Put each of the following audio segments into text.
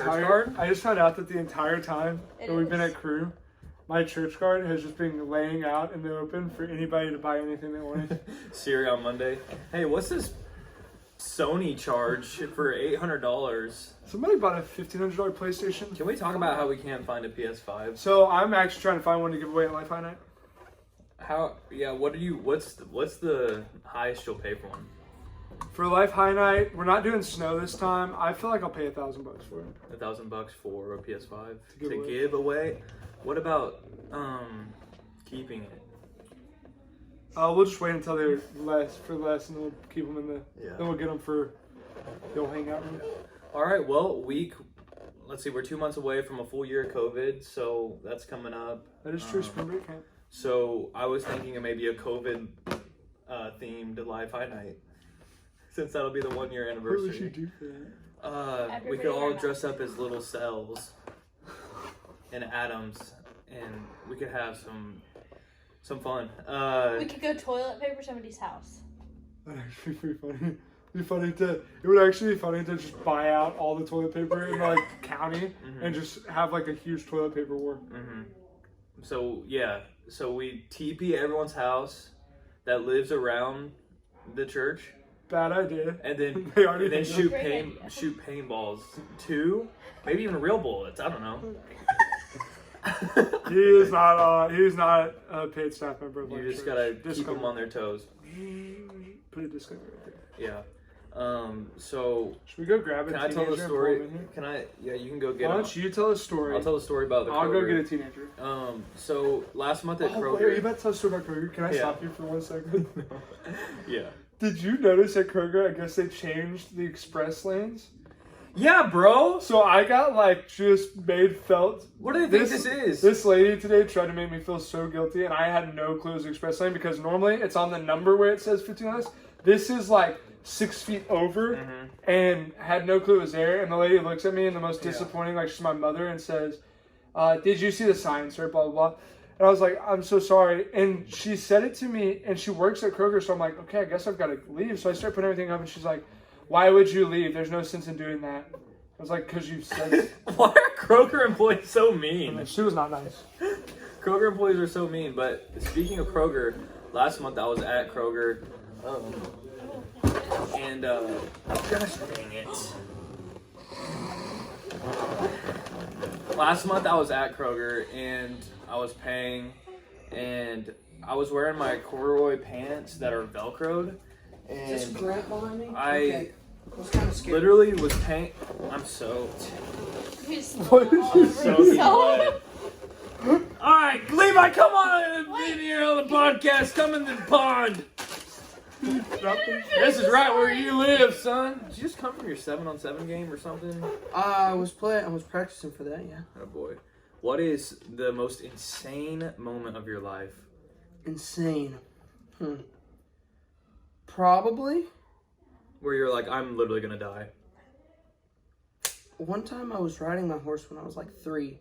I just found out that the entire time that we've been at Crew, my church card has just been laying out in the open for anybody to buy anything they wanted. Siri on Monday. Hey, what's this Sony charge for $800? Somebody bought a $1,500 PlayStation. Can we talk about how we can't find a PS5? So I'm actually trying to find one to give away at Life High Night. How? Yeah. What's the highest you'll pay for one? For Life High Night, we're not doing snow this time. I feel like I'll pay $1,000 for it. $1,000 for a PS5 to give away. What about keeping it? We'll just wait until they're less, and we'll keep them in the. Yeah. Then we'll get them for the old hangout room. All right. Well, let's see. We're 2 months away from a full year of COVID, so that's coming up. That is true. Spring break camp. So I was thinking of maybe a COVID themed Live High Night, since that'll be the 1 year anniversary. What would you do for that? We could all dress up as little cells and atoms, and we could have some fun. We could go toilet paper somebody's house. That'd actually be pretty funny. It would actually be funny to just buy out all the toilet paper in the county and just have like a huge toilet paper war. So we TP everyone's house that lives around the church. Bad idea. And then shoot paintballs too, maybe even real bullets. I don't know. He is not a paid staff member of You our just church. gotta keep them on their toes. Put a disclaimer right there. Yeah. So should we go grab a teenager? Can I tell the story? Can I? Yeah, you can go get. Why don't you tell a story? I'll tell the story about the. I'll Kroger. go get a teenager. So last month at Kroger. Wait, are you about to tell a story about Kroger? Can I stop you for 1 second? Yeah. Did you notice at Kroger? I guess they changed the express lanes. Yeah, bro. So I got just made felt. What do you think this is? This lady today tried to make me feel so guilty, and I had no clue it was express lane because normally it's on the number where it says 15 minutes. This is 6 feet over, and had no clue it was there. And the lady looks at me in the most disappointing, she's my mother, and says, "Did you see the sign, sir?" Blah blah blah. And I was like, "I'm so sorry." And she said it to me, and she works at Kroger, so I'm like, "Okay, I guess I've got to leave." So I start putting everything up, and she's like, "Why would you leave? There's no sense in doing that." I was like, "Because you said it." Why are Kroger employees so mean? She was not nice. Kroger employees are so mean. But speaking of Kroger, last month I was at Kroger, and gosh dang it. Last month I was at Kroger and I was paying, and I was wearing my corduroy pants that are Velcroed, and Is this Grant behind me? I was kind of scared. literally was paying. I'm soaked. What did you Soaking wet. All right, Levi, come on in here on the podcast. Come in the pond. This is right where you live, son. Did you just come from your 7-on-7 game or something? I was practicing for that, yeah. Oh boy. What is the most insane moment of your life? Insane. Probably. Where you're like, I'm literally gonna die. One time I was riding my horse when I was 3,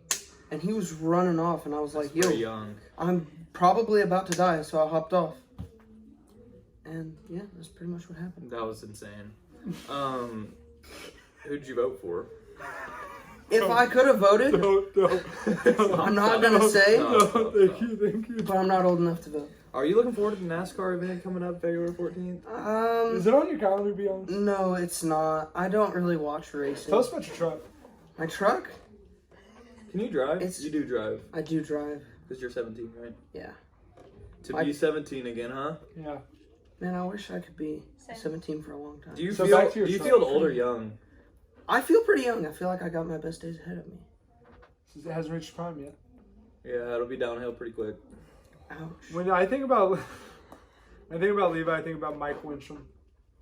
and he was running off, and I was like, yo, Very young. I'm probably about to die, so I hopped off. And yeah, that's pretty much what happened. That was insane. Who'd you vote for? If I could have voted, I'm not gonna say, Thank you. but I'm not old enough to vote. Are you looking forward to the NASCAR event coming up February 14th? Is it on your calendar, to be honest? No, it's not. I don't really watch racing. Tell us about your truck. My truck? Can you drive? It's- You do drive. I do drive. Because you're 17, right? Yeah. To be 17 again, huh? Yeah. Man, I wish I could be 17 for a long time. Do you So feel back to your old truck. or young? I feel pretty young. I feel like I got my best days ahead of me. It hasn't reached prime yet. Yeah, it'll be downhill pretty quick. Ouch. When I think about Levi, I think about Mike Winchell.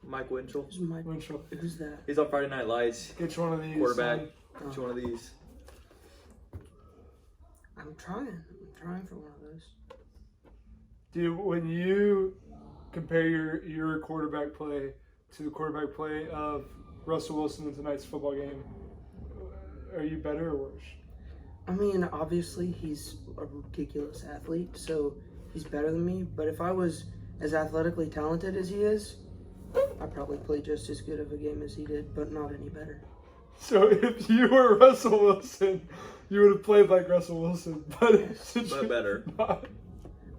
Mike Winchell. Who's Mike? Winchell. Who's that? He's on Friday Night Lights. Get you one of these. Quarterback. Sonny. Get you one of these. I'm trying for one of those. Dude, when you compare your quarterback play to the quarterback play of Russell Wilson in tonight's football game, are you better or worse? I mean, obviously he's a ridiculous athlete, so he's better than me. But if I was as athletically talented as he is, I'd probably play just as good of a game as he did, but not any better. So if you were Russell Wilson, you would have played like Russell Wilson, but better. Not.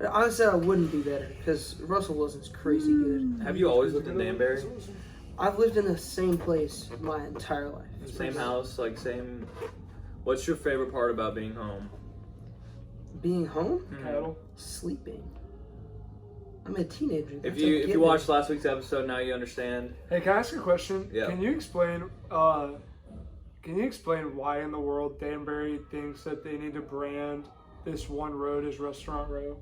Honestly, I wouldn't be better because Russell Wilson's crazy good. Have you always lived in Danbury? I've lived in the same place my entire life. Same house, like same. What's your favorite part about being home? Being home? Cattle. Sleeping. I'm a teenager. If you watched last week's episode, now you understand. Hey, can I ask you a question? Yeah. Can you explain why in the world Danbury thinks that they need to brand this one road as Restaurant Row,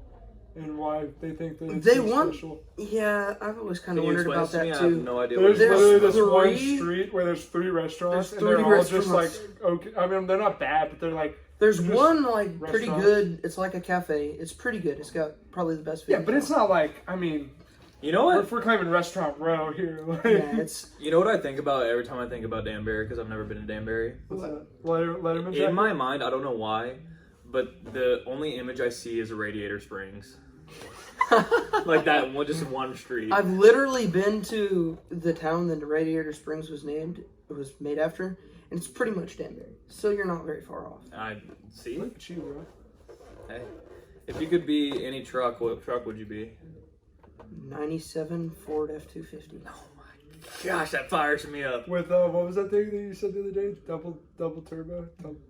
and why they think that it's special? Yeah, I've always kind of Can you wondered explain about this to me? that I have too. no idea. There's what it is. literally this There's one three- street where there's 3 restaurants, There's and they're 3 all just like restaurants. okay. I mean, they're not bad, but they're like There's just one like pretty restaurant. good. It's like a cafe. It's pretty good. It's got probably the best food. yeah, but it's not like I mean, You know what? if we're claiming Restaurant Row here, like, Yeah, it's You know what I think about every time I think about Danbury, because I've never been to Danbury. what's that? Letterman. In my mind, I don't know why, but the only image I see is Radiator Springs. Like that one, just one street. I've literally been to the town that Radiator Springs was made after, and it's pretty much Danbury. So you're not very far off. I see. Look at you, bro. Hey, if you could be any truck, what truck would you be? 97 Ford F-250. Gosh, that fires me up. With what was that thing that you said the other day? Double turbo.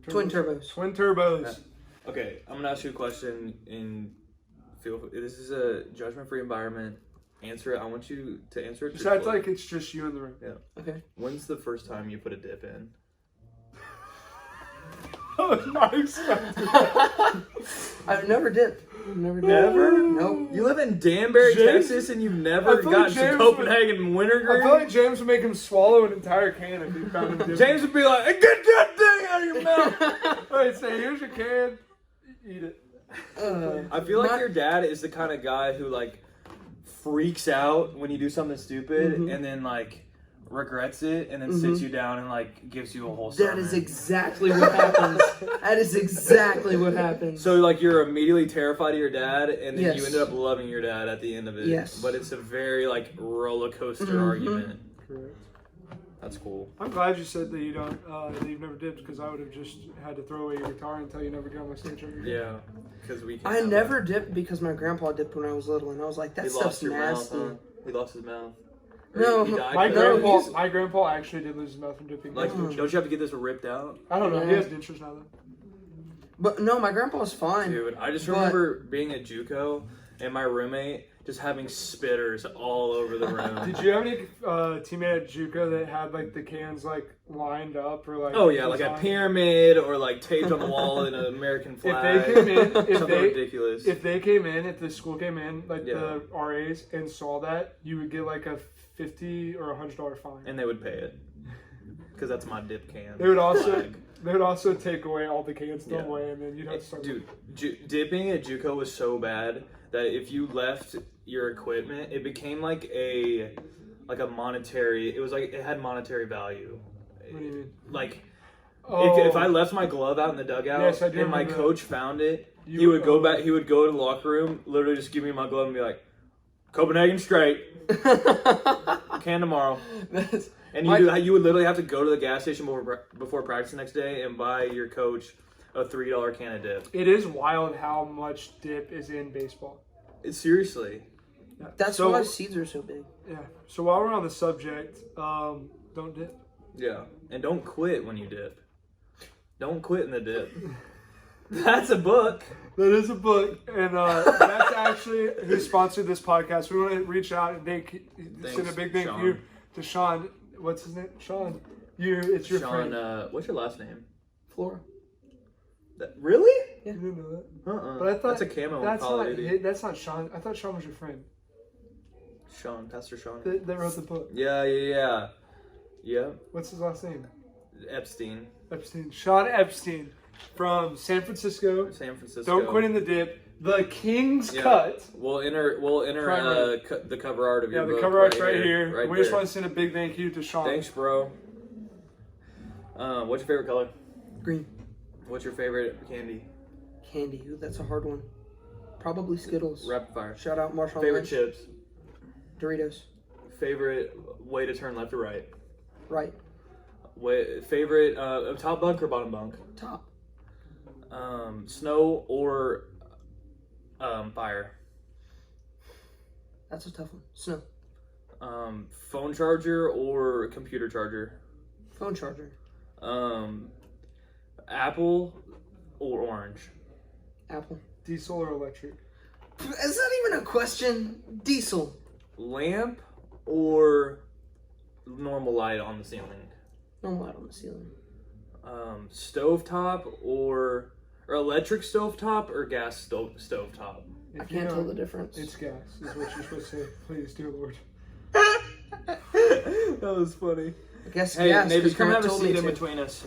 Twin turbos. Twin turbos. Okay, I'm gonna ask you a question. This is a judgment-free environment. Answer it. I want you to answer it. Just act truthfully. like it's just you in the room. Okay. When's the first time you put a dip in? I was not expecting. I've never dipped. Never dipped. Never? Nope. You live in Danbury, James- Texas, and you've I never feel gotten like to James Copenhagen winter I feel like James would make him swallow an entire can if he found him dipping. James would be like, "Hey, get that thing out of your mouth!" Alright, say here's your can. Eat it. I feel like Not- your dad is the kind of guy who like freaks out when you do something stupid Mhm. and then like regrets it and then sits you down and like gives you a whole That sermon. is exactly what happens. That is exactly what happens. So like you're immediately terrified of your dad and then you Yes. ended up loving your dad at the end of it. Yes. But it's a very like roller coaster Mhm. argument. Correct. That's cool. I'm glad you said that you don't that you've never dipped because I would have just had to throw away your guitar until you never got on my stage again. Yeah. Because we can't I have never that. dipped because my grandpa dipped when I was little, and I was like, that He stuff's lost your nasty. mouth, huh? He lost his mouth. Or No. he died My because- grandpa, my grandpa actually did lose his mouth from dipping. Like, Mm. don't you have to get this ripped out? I don't know. He Yeah. has dentures now though. But no, my grandpa's fine. Dude, I just But- remember being at JUCO and my roommate just having spitters all over the room. Did you have any teammate at JUCO that had like the cans like lined up or like? Oh yeah, like a designed? pyramid or like taped on the wall in an American flag. If they came in, something ridiculous. if the school came in, like Yeah. the RAs, and saw that, you would get like a $50 or $100 fine. And they would pay it because that's my dip can. They would also flag. they would also take away all the cans, throw Yeah. away, and then you'd have to start. Dude, dipping at JUCO was so bad that if you left your equipment, it became like a monetary. It was like it had monetary value. What do you mean? Like Oh, if I left my glove out in the dugout Yes, I do and my remember that. coach found it, You he would go would- back. He would go to the locker room, literally just give me my glove and be like, "Copenhagen straight, can tomorrow." That's- And My- you would literally have to go to the gas station before practice the next day and buy your coach a $3 can of dip. it is wild how much dip is in baseball. Seriously. That's So- why seeds are so big. Yeah. So while we're on the subject, don't dip. Yeah. And don't quit when you dip. Don't quit in the dip. That's a book. That is a book, and that's actually who sponsored this podcast. We want to reach out and send a big thank Sean. you to Sean. What's his name? Sean. It's your Sean, friend. what's your last name? Flora. Really? You didn't know that. Uh-uh. But I thought that's a camo in That's Call not. of Duty. That's not Sean. I thought Sean was your friend Sean, Pastor Sean. that wrote the book. Yeah. What's his last name? Epstein, Epstein. Sean Epstein from San Francisco. San Francisco. Don't quit in the dip. The King's Yeah. Cut. We'll enter Primary. the cover art of Yeah, your the book. cover art's right here. Right We just there. want to send a big thank you to Sean. Thanks, bro. What's your favorite color? Green. What's your favorite candy? Candy. Ooh, that's a hard one. Probably Skittles. Rapid fire. Shout out Marshawn Favorite Lynch. chips. Doritos. Favorite way to turn left or right. Right. Favorite top bunk or bottom bunk? Top. Snow or fire? That's a tough one. Snow. Phone charger or computer charger? Phone charger. Apple or orange? Apple. Diesel or electric? Is that even a question? Diesel. Lamp or normal light on the ceiling? Normal light on the ceiling. Stovetop or electric stovetop or gas stovetop? I can't tell the difference. It's gas, is what you're supposed to say. Please, dear Lord. That was funny. I guess Hey, gas. neighbors, 'cause come Grant have a told me seat in to. between us.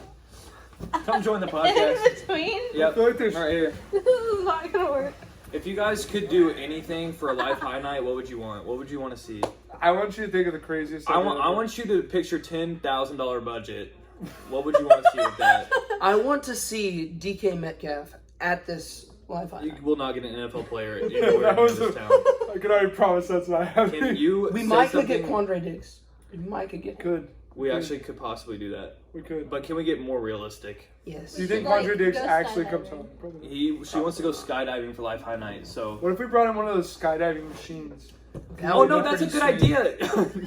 Come join the podcast. In between? Yep, I feel like there's- right here. This is not gonna work. If you guys could do anything for a life high night, what would you want? What would you want to see? I want you to think of the craziest. I want you to picture $10,000 budget. What would you want to see with that? I want to see DK Metcalf at this live You highlight. will not get an NFL player That anywhere in was this town. I can already promise that's not happening. Can you? We say might could get something? Quandre Diggs. We might could get. Could. We actually could possibly do that, We could. but can we get more realistic? Yes. Do you think Like, Quandre Diggs go actually skydiving. comes home? Probably. She wants to go skydiving for life high night. So. What if we brought in one of those skydiving machines? That Oh would no, be that's a pretty good sweet.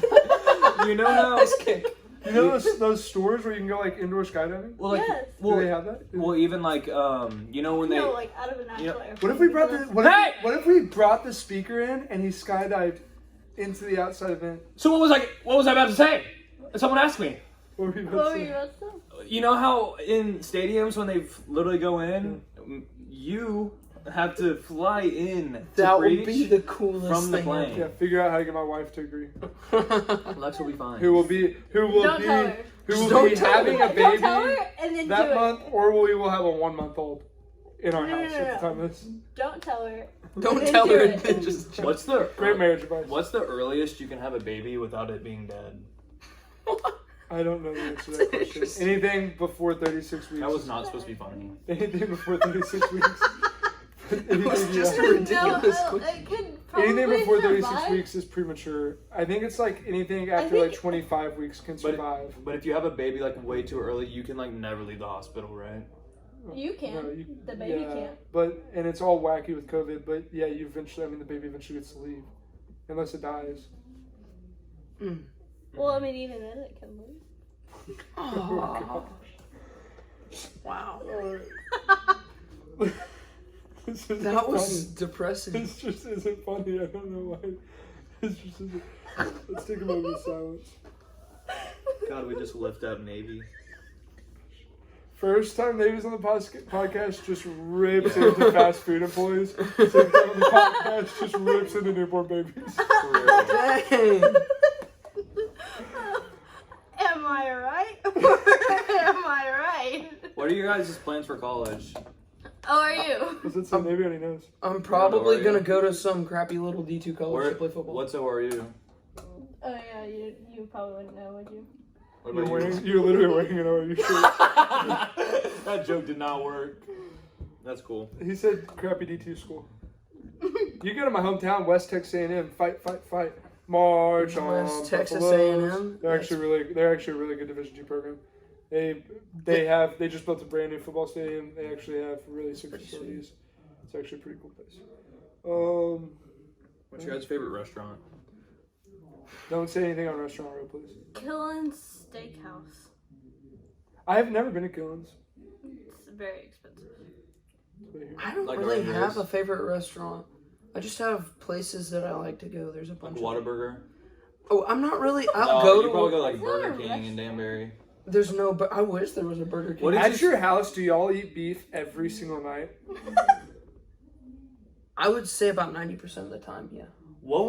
idea. You know how? Nice kick. You know those stores where you can go like indoor skydiving? Well, like, Yes. Do they have that? well, even like you know when they. No, like out of an actual airplane. What if we brought the Hey! what if we brought the speaker in and he skydived into the outside event? So what was I about to say? Someone asked me. What were you about What to were say? you about to say? You know how in stadiums when they literally go in, you have to fly in to That would preach be the coolest from the thing. plane. Yeah, figure out how to get my wife to agree. Lex will be fine. Who will be Don't tell her. Don't tell having her. a Don't tell baby her and then that do month, or we will have a 1 month old in our No, no, house no, at the no. time of this. it. Don't tell her. Don't Then tell do her. it. And just What's the Great marriage advice. What's the earliest you can have a baby without it being dead? I don't know the answer to that That's question. interesting. Anything before 36 weeks. That was not supposed to be funny. Anything before 36 weeks. It was Anything, just yeah. a ridiculous No, question. it could Anything probably before 36 survive. weeks is premature. I think it's like anything after think- like 25 weeks can survive. But if you have a baby like way too early, you can like never leave the hospital, right? You can. No, The baby yeah, can't. But and it's all wacky with COVID. But yeah, you eventually. I mean, the baby eventually gets to leave, unless it dies. Well, I mean, even then it can leave. Aw. Wow. This isn't That was funny. depressing. This just isn't funny. I don't know why. This just isn't. Let's take a moment of silence. God, we just left out Navy. First time Navy's on the podcast just rips into fast food employees. Second time on the podcast just rips into newborn babies. For real. Dang. Am I right? Am I right? What are your guys' plans for college? How are you? Is it some Navy already knows? I'm probably are gonna you? go to some crappy little D2 college to play football. What ORU? Oh yeah, you probably wouldn't know, would you? What You're, about wearing, you're literally wearing an ORU shirt. you? That joke did not work. That's cool. He said crappy D2 school. You go to my hometown, West Texas A&M. Fight, fight, fight. March on. West Texas Buffaloes. A&M? They're actually a really good Division II program. They just built a brand new football stadium. They actually have really sick Pretty facilities. It's actually a pretty cool place. What's your guys' favorite restaurant? Don't say anything on restaurant row, please. Killen's Steakhouse. I have never been to Gillen's. It's very expensive. I don't Like really Rangers? have a favorite restaurant. I just have places that I like to go. There's a Like bunch. Whataburger? Oh, I'm not really. No, I'll go you to. probably go like Is there Burger a King in Danbury. There's no, but I wish there was a Burger King. What is At your house, do y'all eat beef every single night? I would say about 90% of the time, yeah. What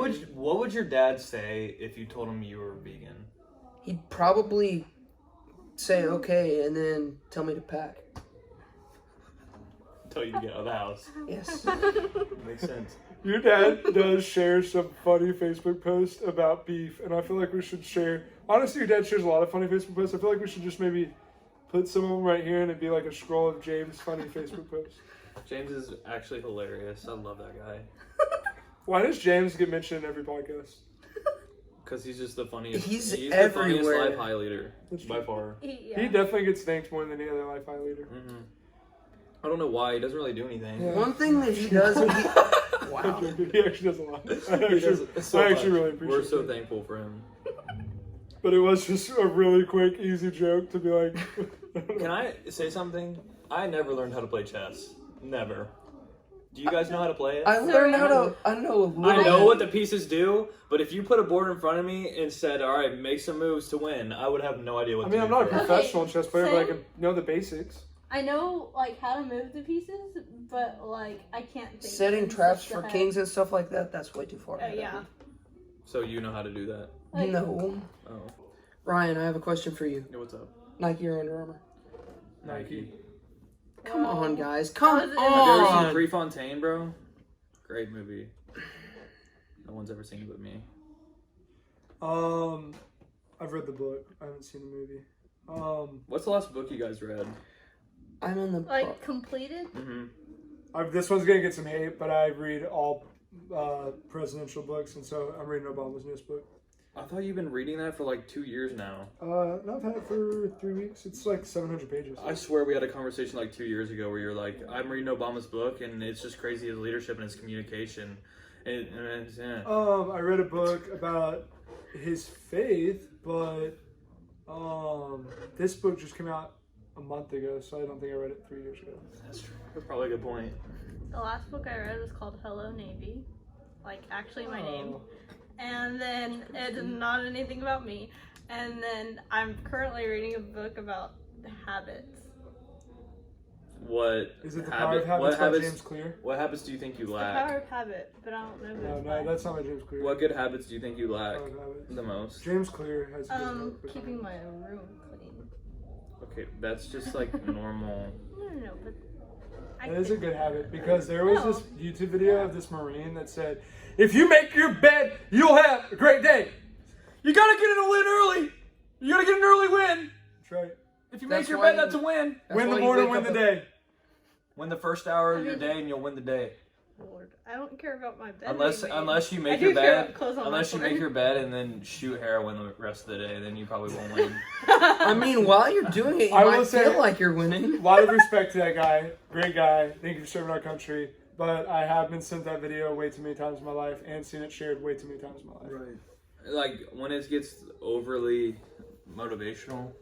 would your dad say if you told him you were vegan? He'd probably say okay and then tell me to pack. Tell you to get out of the house. Yes. Makes sense. Your dad does share some funny Facebook posts about beef, and I feel like we should share. Honestly, your dad shares a lot of funny Facebook posts. I feel like we should just maybe put some of them right here, and it'd be like a scroll of James' funny Facebook posts. James is actually hilarious. I love that guy. Why does James get mentioned in every podcast? Because he's just the funniest. He's the everywhere. funniest life high leader by far. He definitely gets thanked more than any other life high leader. Mm-hmm. I don't know why he doesn't really do anything. Yeah. One thing that he does, wow. He actually does a lot. So I actually really appreciate We're so it. thankful for him. But it was just a really quick, easy joke to be like. Can I say something? I never learned how to play chess. Never. Do you guys know how to play it? I learned how to. I know a little. I know what the pieces do, but if you put a board in front of me and said, "All right, make some moves to win," I would have no idea what. I mean, to I'm do not a first. professional chess player, but I same. can know the basics. I know like how to move the pieces, but like I can't think Setting in traps such for a kings and stuff like that. That's way too far. ahead of yeah. me. So you know how to do that? Like, No. Oh, Ryan, I have a question for you. hey, what's up? Nike or Under Armour? Nike. Come well, on, guys. Come was it in Have you ever on. seen Prefontaine, bro? Great movie. No one's ever seen it but me. I've read the book. I haven't seen the movie. What's the last book you guys read? I'm in the. like completed. Mm-hmm. This one's gonna get some hate, but I read all presidential books, and so I'm reading Obama's newest book. I thought you've been reading that for like 2 years now. No, I've had it for 3 weeks. It's like 700 pages. I swear we had a conversation like 2 years ago where you're like, I'm reading Obama's book and it's just crazy his leadership and his communication. And it's, yeah. I read a book about his faith, but this book just came out a month ago, so I don't think I read it 3 years ago. That's true. That's probably a good point. The last book I read was called Hello Navy, like actually my name. And then it's not anything about me. And then I'm currently reading a book about habits. What Is it the habit- Power of what Habits by habits? James Clear? What habits do you think you The lack? Power of Habit, but I don't know who No, it's no, by. that's not by James Clear. What good habits do you think you lack Power of Habits. the most? James Clear has a good book. Keeping my room clean. Okay, that's just like normal. No, but I That is a think- good habit because there was No. this YouTube video of this Marine that said, if you make your bed, you'll have a great day. You gotta get in a win early. You gotta get an early win. That's right. If you That's make your why bed, that's a win. Win the morning, win the day. Win the first hour of your day, and you'll win the day. Lord, I don't care about my bed. Unless you make I do your care bed, about clothes on unless my you make floor. your bed and then shoot heroin the rest of the day, then you probably won't win. I mean, while you're doing it, you I will might say- feel like you're winning. A lot of respect to that guy. Great guy. Thank you for serving our country. But I have been sent that video way too many times in my life and seen it shared way too many times in my life. Right. Like when it gets overly motivational.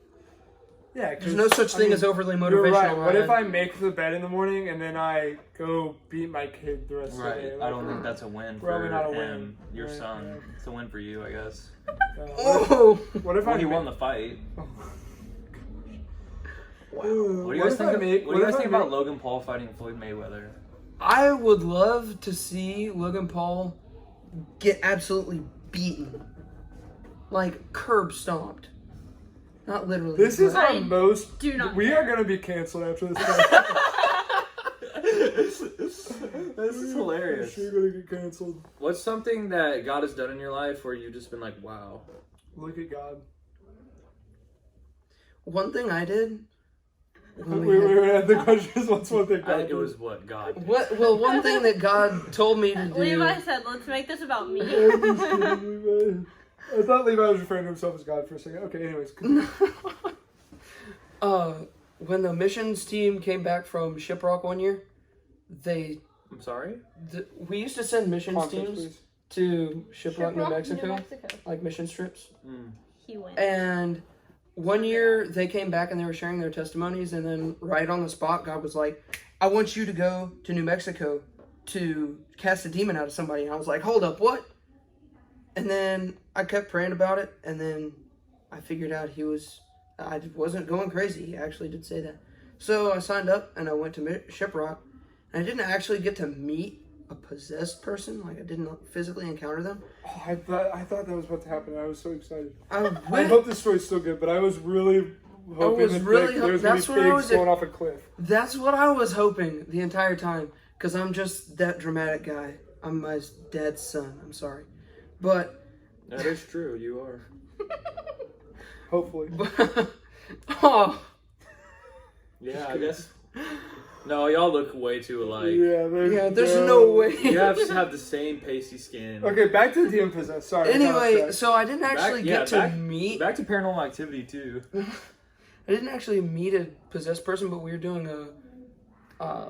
Yeah, There's no such thing as overly motivational. You're right. What if I Ryan. make the bed in the morning and then I go beat my kid the rest of the day? Right. I don't think that's a win for Probably not a him, win. your Right, son. right. It's a win for you, I guess. Oh! What if Well, I you ma- won the fight. What What do you guys think? What do you guys think about Logan Paul fighting Floyd Mayweather? I would love to see Logan Paul get absolutely beaten. Like, curb stomped. Not literally. This is but- our I most. do not We care. are going to be canceled after this. Podcast. This is hilarious. We're going to get canceled. What's something that God has done in your life where you've just been like, wow? Look at God. One thing I did. when We we had- were at the questions. What's one thing God It did? was what God did. Well, one thing that God told me to do. Levi said, "Let's make this about me." I'm just kidding, Levi. I thought Levi was referring to himself as God for a second. Okay, anyways. When the missions team came back from Shiprock one year, I'm sorry? we used to send missions Context, teams please. to Shiprock, New Shiprock, Mexico, like mission trips. He went. And one year they came back and they were sharing their testimonies, and then right on the spot, God was like, "I want you to go to New Mexico to cast a demon out of somebody." And I was like, "Hold up, what?" And then I kept praying about it, and then I figured out I wasn't going crazy. He actually did say that. So I signed up and I went to Shiprock, and I didn't actually get to meet a possessed person. Like, I didn't physically encounter them. Oh, I thought that was about to happen. I was so excited. I I went, hope this story's still good, but I was really hoping was that really there was going that's to what be I pigs was- going off a cliff. that's what I was hoping the entire time, because I'm just that dramatic guy. I'm my dad's son. I'm sorry. But That is true, you are. Hopefully. oh, Yeah, I guess. No, y'all look way too alike. Yeah, there's no way. You have to have the same pasty skin. Okay, back to demon possessed. Sorry. Anyway, so I didn't actually get to back- meet. Back to Paranormal Activity too. I didn't actually meet a possessed person, but we were doing a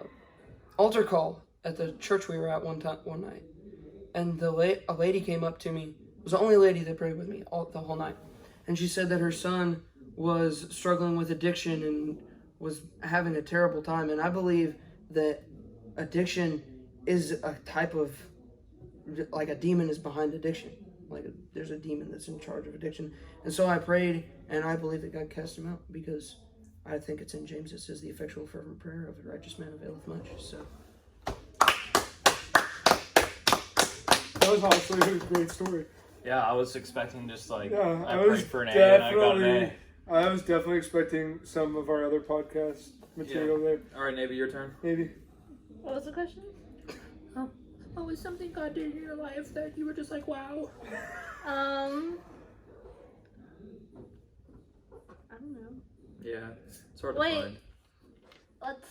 altar call at the church we were at one night, and a lady came up to me. It was the only lady that prayed with me the whole night, and she said that her son was struggling with addiction and was having a terrible time. And I believe that addiction is a type of, like, a demon is behind addiction. Like, there's a demon that's in charge of addiction. And so I prayed, and I believe that God cast him out, because I think it's in James that says the effectual fervent prayer of a righteous man availeth much. So That was honestly a great story. Yeah, I was expecting just like Yeah, I prayed for an A and I got an A. I was definitely expecting some of our other podcast material there. All right, Navy, your turn. Maybe. What was the question? What was something God did in your life that you were just like, wow? I don't know. Yeah, it's hard to Wait. find. Let's.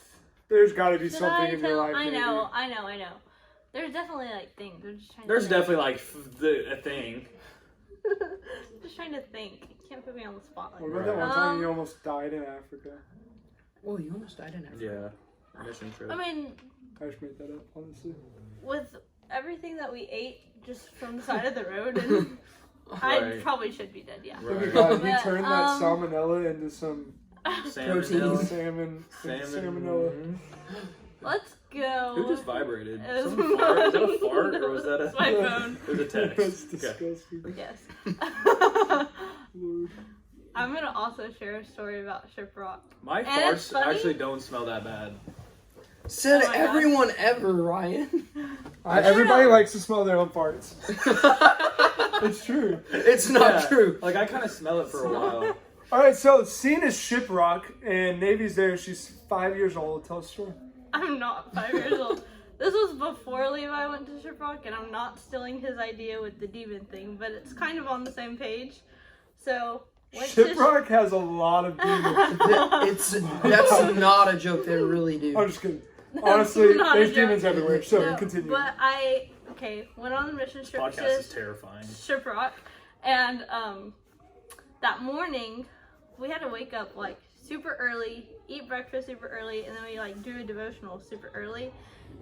There's got to be Should something I in your tell? life. I maybe. know. There's definitely like things. I'm just trying. There's to definitely like a thing. just trying to think. You can't put me on the spot like What that. about that one time you almost died in Africa? well, you almost died in Africa. Yeah, mission trip. I mean, I just made that up, honestly. with everything that we ate just from the side of the road, and I Right. probably should be dead. Yeah. Oh my Right. god, you But, turned that salmonella into some Salmonella. salmonella. Mhm. Let's go. Who just vibrated? It was Someone fart? Was that a fart or was that a? It's my phone. It was a text. That's Okay. disgusting. Yes. Lord. I'm gonna also share a story about Shiprock. My And it's farts funny. actually don't smell that bad. Said Oh my everyone ever, Ryan. Everybody likes to smell their own farts. It's true. It's not Yeah, true. Like I kind of smell it for a while. Alright, so scene is Shiprock, and Navy's there. She's 5 years old. Tell us a story. I'm not 5 years old. This was before Levi went to Shiprock, and I'm not stealing his idea with the demon thing, but it's kind of on the same page. So, went to Shiprock has a lot of demons. That's not a joke. They really do. I'm just kidding. Honestly, not a there's joke. demons everywhere. So, No, continue. But went on the mission trip Podcast is to terrifying. Shiprock, and that morning we had to wake up like super early, eat breakfast super early, and then we like do a devotional super early.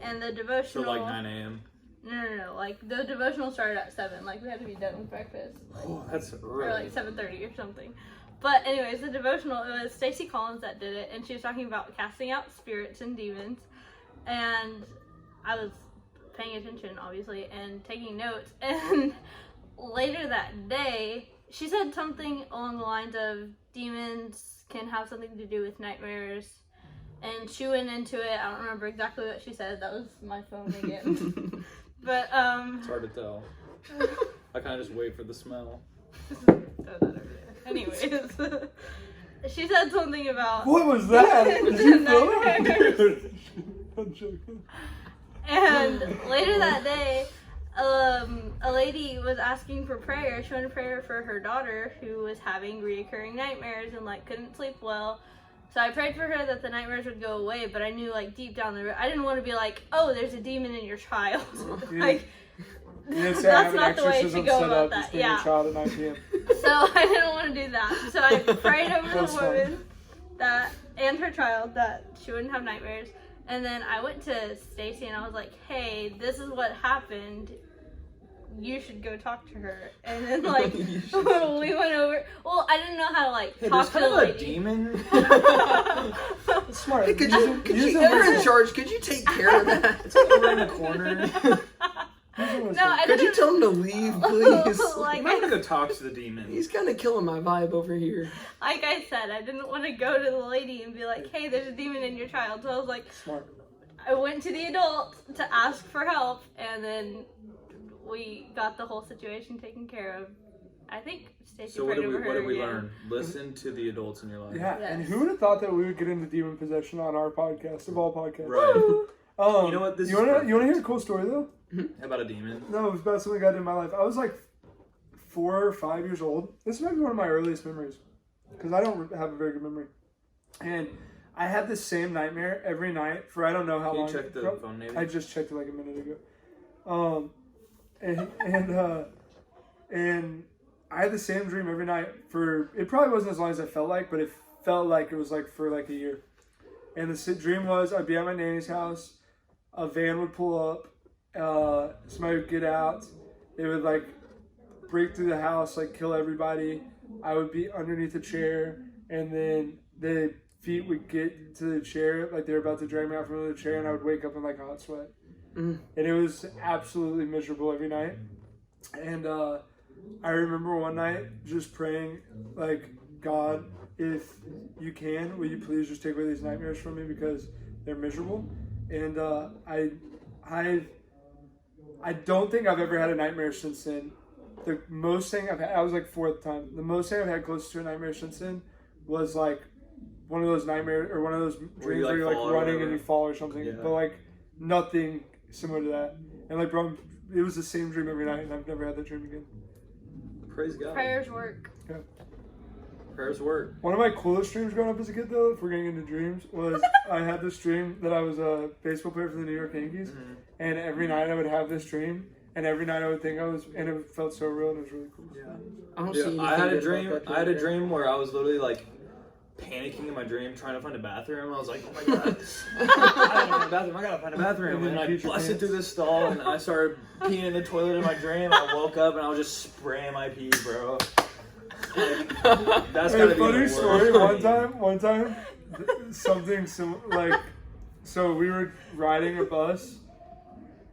And the So devotional like 9 a.m. No. Like the devotional started at 7. Like we had to be done with breakfast. Oh, that's Or really. like 7:30 or something. But anyways, the devotional, it was Stacey Collins that did it, and she was talking about casting out spirits and demons. And I was paying attention, obviously, and taking notes. And later that day, she said something along the lines of demons can have something to do with nightmares. And she went into it. I don't remember exactly what she said. That was my phone again. But It's hard to tell. I kind of just wait for the smell. throw that over there. Anyways, she said something about What was that? Did you feel it? nightmares. Dude. I'm joking. And later that day, a lady was asking for prayer. She wanted prayer for her daughter who was having reoccurring nightmares and like couldn't sleep well. So I prayed for her that the nightmares would go away, but I knew like deep down the road, I didn't want to be like, oh, there's a demon in your child. Like, You didn't say I have that's an not the way to exorcism go set about up. Just that. being a Yeah. child at 9 p.m. So I didn't want to do that. So I prayed over the That's fine. woman and her child that she wouldn't have nightmares. And then I went to Stacy and I was like, hey, this is what happened. You should go talk to her. And then like we went over. Well, I didn't know how to like Hey, talk there's to the kind of a lady. demon. That's smart. Hey, could Use you, them- could use you, them you're in wisdom. charge. Could you take care of that? It's like over in the corner. Use them No, wisdom. I Could you didn't. tell him to leave, please? Like, I'm gonna go talk to the demon. He's kind of killing my vibe over here. Like I said, I didn't want to go to the lady and be like, hey, there's a demon in your child. So I was like, Smart. I went to the adult to ask for help, and then we got the whole situation taken care of. I think Stacey So what prayed did we over what her did we again. learn? Listen to the adults in your life. Yeah, Yes. and who would have thought that we would get into demon possession on our podcast, of all podcasts? Right. You know what, this you is wanna perfect. hear a cool story though? How about a demon? No, it was about something I did in my life. I was like 4 or 5 years old. This might be one of my earliest memories because I don't have a very good memory. And I had the same nightmare every night for I don't know how Can you long. check the phone maybe? I just checked it like a minute ago. And I had the same dream every night for, it probably wasn't as long as I felt like, but it felt like it was like for like a year. And the dream was I'd be at my nanny's house, a van would pull up, somebody would get out, they would like break through the house, like kill everybody. I would be underneath a chair, and then the feet would get to the chair, like they were about to drag me out from under the chair, and I would wake up in like a hot sweat. And it was absolutely miserable every night. And I remember one night just praying, like, God, if you can, will you please just take away these nightmares from me because they're miserable. And I don't think I've ever had a nightmare since then. The most thing I've had, I was like 4 at the time. The most thing I've had close to a nightmare since then was like one of those nightmares or one of those dreams where you're like running and you fall or something. Yeah. But like nothing similar to that. And like, bro, it was the same dream every night, and I've never had that dream again. Praise God. Prayers work. Yeah. Prayers work. One of my coolest dreams growing up as a kid, though, if we're getting into dreams, was I had this dream that I was a baseball player for the New York Yankees, and every night I would have this dream, and every night I would think I was, and it felt so real, and it was really cool. Yeah. I don't see anything I had a good dream. about that I had a either. dream where I was literally like panicking in my dream, trying to find a bathroom. I was like, "Oh my god, I gotta find a bathroom! I gotta find a bathroom!" And I busted through this stall, and I started peeing in the toilet in my dream. I woke up, and I was just spraying my pee, bro. That's gotta be funny the story. worst. One time, something like, so we were riding a bus.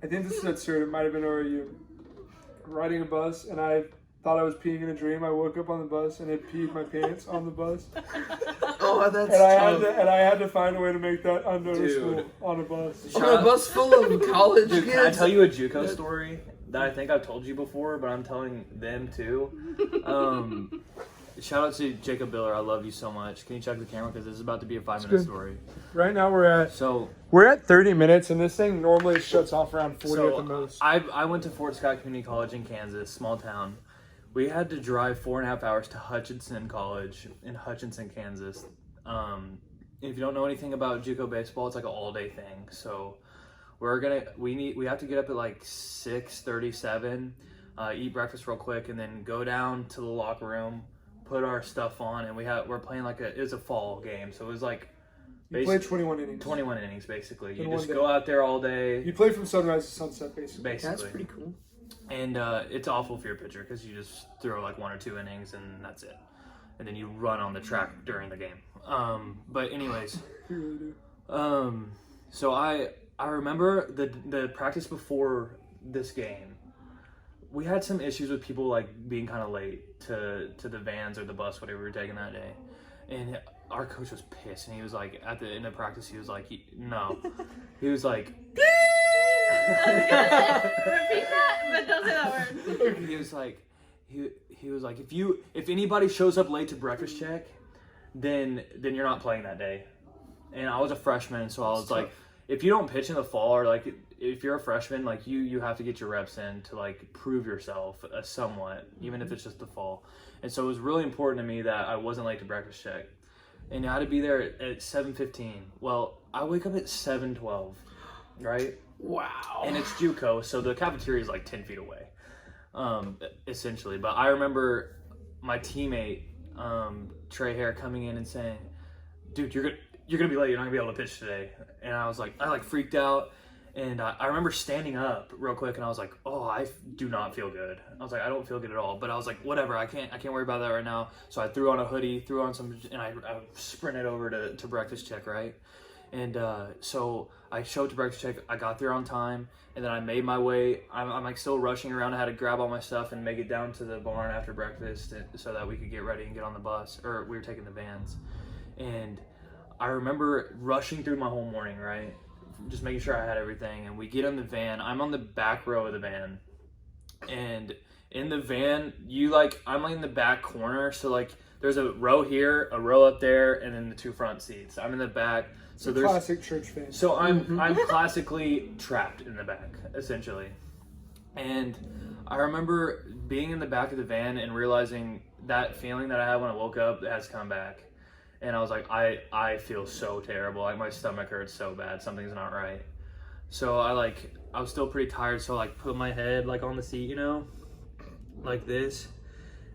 I think this is at Surt. It might have been ORU. Riding a bus, and I thought I was peeing in a dream. I woke up on the bus, and it peed my pants on the bus. Oh, that's And I had to find a way to make that unnoticeable Dude. on a bus. on a bus full of college Dude, kids. can I tell you a JUCO story that I think I've told you before, but I'm telling them too? Shout out to Jacob Biller. I love you so much. Can you check the camera because this is about to be a 5-minute good. story. Right now we're at So 30 minutes, and this thing normally shuts off around 40 at the most. I went to Fort Scott Community College in Kansas, small town. We had to drive 4.5 hours to Hutchinson College in Hutchinson, Kansas. If you don't know anything about JUCO baseball, it's like an all-day thing. So we have to get up at like 6:37, eat breakfast real quick, and then go down to the locker room, put our stuff on, and we're playing like it was a fall game, so it was like You played 21 innings. 21 innings basically. You In just one go day. out there all day. You play from sunrise to sunset, basically. That's pretty cool. And it's awful for your pitcher because you just throw like 1 or 2 innings and that's it. And then you run on the track during the game. But anyways, You really do. so I remember the practice before this game. We had some issues with people like being kind of late to the vans or the bus, whatever we were taking that day. And our coach was pissed, and he was like, at the end of practice, he was like, no. He was like, Repeat that, but don't say that word. he was like, he was like, if anybody shows up late to breakfast check, then you're not playing that day. And I was a freshman, so I was like, if you don't pitch in the fall, or like if you're a freshman, like you have to get your reps in to like prove yourself somewhat, even if it's just the fall. And so it was really important to me that I wasn't late to breakfast check, and I had to be there at 7:15. Well, I wake up at 7:12, right? Wow. And it's JUCO, so the cafeteria is like 10 feet away, essentially. But I remember my teammate Trey Hare coming in and saying, "Dude, you're gonna be late. You're not gonna be able to pitch today." And I was like, I freaked out, and I remember standing up real quick, and I was like, "Oh, I do not feel good." I was like, "I don't feel good at all." But I was like, "Whatever, I can't worry about that right now." So I threw on a hoodie, threw on some, and I sprinted over to breakfast check, right? And so I showed to breakfast check. I got there on time, and then I made my way. I'm like still rushing around. I had to grab all my stuff and make it down to the barn after breakfast so that we could get ready and get on the bus, or we were taking the vans. And I remember rushing through my whole morning, right? Just making sure I had everything. And we get in the van. I'm on the back row of the van. And in the van, I'm like in the back corner. So like there's a row here, a row up there, and then the 2 front seats. I'm in the back. So there's Classic church fan. So I'm classically trapped in the back, essentially. And I remember being in the back of the van and realizing that feeling that I had when I woke up has come back. And I was like, I feel so terrible. Like, my stomach hurts so bad. Something's not right. So I was still pretty tired. So I put my head like on the seat, like this.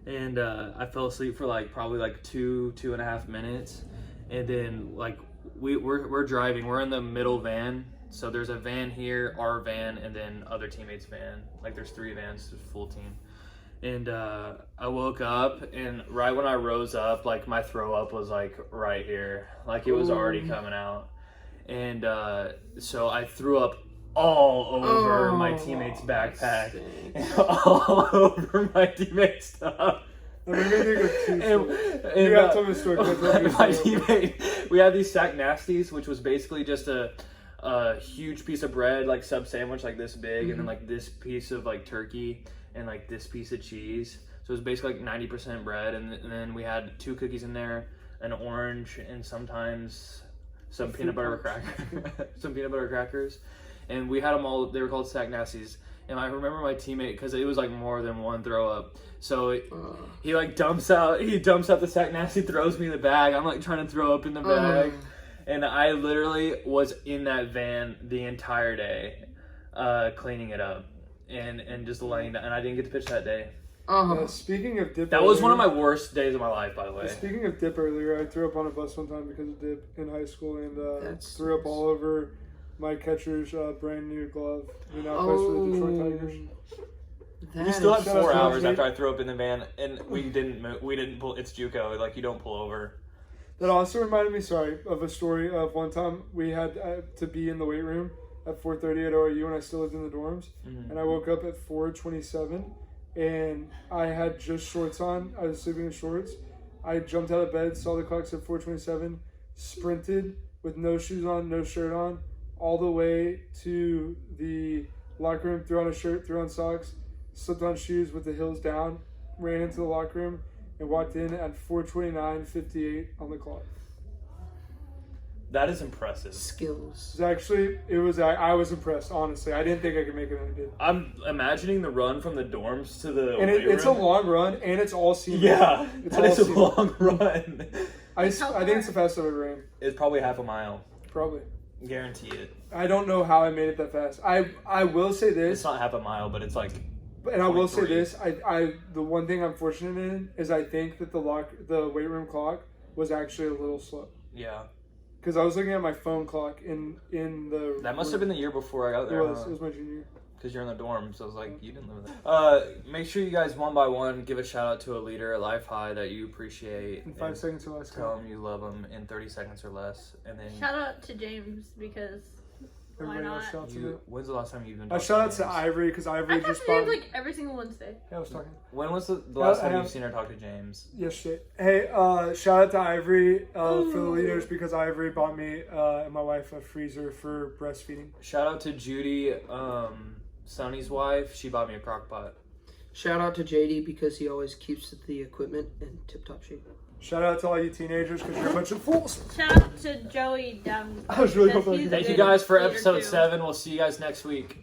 And I fell asleep for probably 2.5 minutes. And then we're driving. We're in the middle van. So there's a van here, our van, and then other teammates' van. There's 3 vans, full team. And I woke up, and right when I rose up, my throw up was right here. It was already coming out. And so I threw up all over my teammate's backpack, and all over my teammate's stuff. You gotta tell me the story. My teammate, we had these sack nasties, which was basically just a huge piece of bread, sub sandwich, this big, and then this piece of turkey, and this piece of cheese. So it was basically 90% bread, and then we had 2 cookies in there, an orange, and sometimes some peanut butter crackers. And we had them all. They were called sack nasties. And I remember my teammate, because it was more than one throw up. So he dumps out the sack nasty, throws me the bag. I'm trying to throw up in the bag. And I literally was in that van the entire day, cleaning it up and just laying down. And I didn't get to pitch that day. Speaking of dip, that was one of my worst days of my life, by the way. Speaking of dip earlier, I threw up on a bus one time because of dip in high school, and threw up all over my catcher's brand new glove. He now plays for the Detroit Tigers. We still had 4 hours after I threw up in the van, and we didn't move. We didn't pull. It's JUCO. You don't pull over. That also reminded me, of a story of one time we had to be in the weight room at 4:30 at ORU, and I still lived in the dorms. And I woke up at 4:27, and I had just shorts on. I was sleeping in shorts. I jumped out of bed, saw the clock said 4:27, sprinted with no shoes on, no shirt on, all the way to the locker room, threw on a shirt, threw on socks, slipped on shoes with the heels down, ran into the locker room, and walked in at 4:29:58 on the clock. That is impressive. Skills. I was impressed, honestly. I didn't think I could make it, and I did. I'm imagining the run from the dorms to the and it's a long run, and it's all senior. Yeah, that is a long run. I think it's the fastest I've ever ran. It's probably half a mile. Probably. Guarantee it. I don't know how I made it that fast. I will say this. It's not half a mile, but it's And I will say this. The one thing I'm fortunate in is I think that the weight room clock was actually a little slow. Yeah. Because I was looking at my phone clock in the. That must have been the year before I got there. It was my junior year. Because you're in the dorm, so it's you didn't live there. Make sure you guys, one by one, give a shout out to a leader at Life High that you appreciate. In 5 seconds or less. Tell them you love them in 30 seconds or less. And then shout out to James, because why not? When's the last time you've been talking? Shout out to Ivory, because Ivory just bought... James every single Wednesday. Yeah, I was talking. When was the last time you've seen her talk to James? Yesterday. Hey, shout out to Ivory for the leaders, because Ivory bought me and my wife a freezer for breastfeeding. Shout out to Judy, Sonny's wife. She bought me a crock pot. Shout out to JD, because he always keeps the equipment in tip-top shape. Shout out to all you teenagers, because you're a bunch of fools. Shout out to Joey down. I was really hoping. Thank you guys for episode 7. We'll see you guys next week.